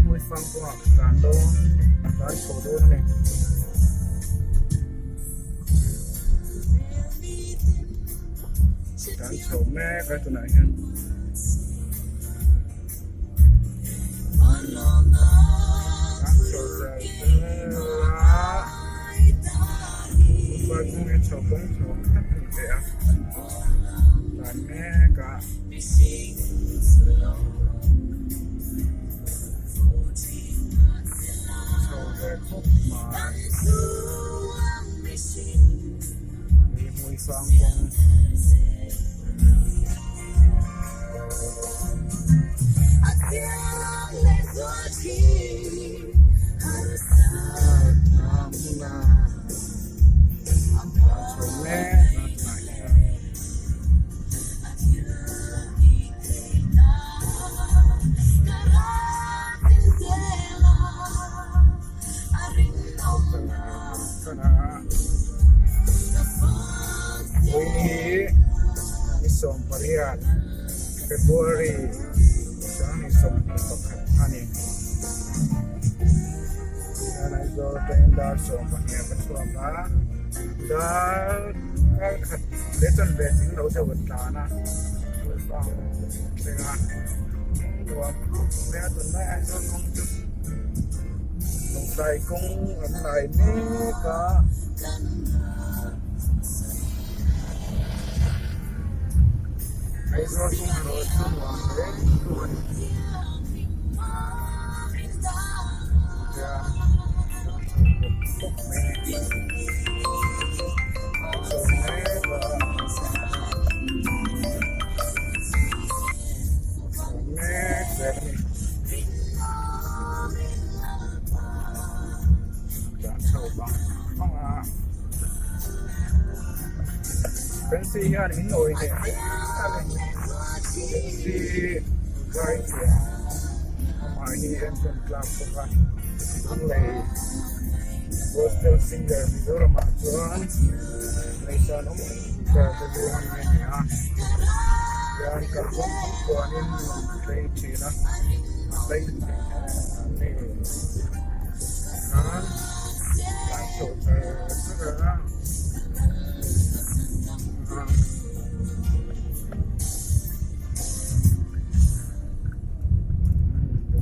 mùi phăng của cán đô cán sổ đô này cán sổ mẹ cái tụi này hen cán sổ giờ và cũng nghe sổ bông sổ thấp như thế à cán mẹ cả khúc mà đi mùi phang quang isong parian February isang pagkakani yan ay go tenda so pagkakani pagkakani dan leton beting daw sa wala dengan dua betul na ay so nung tay kung online ni ka ay so kung ano Fancy yan, hinoy din. Fancy guys yan. Mahihiyan kong club ko ka. Ang lay gospel singer Midoro Matuan. May sanong kagaguhan niya. Yan kagong kuhanin ng lay China. Lay China. Yan. Kaso,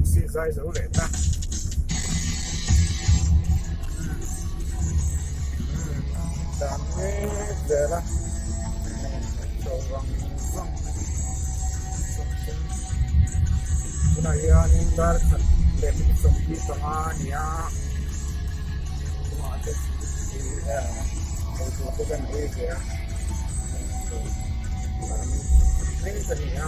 xì dây dấu để ta đàn nghe để ra đầu vòng vòng cái này anh dar để mình sống đi sama nia cuma ada itu kan ini ya ini tadi ya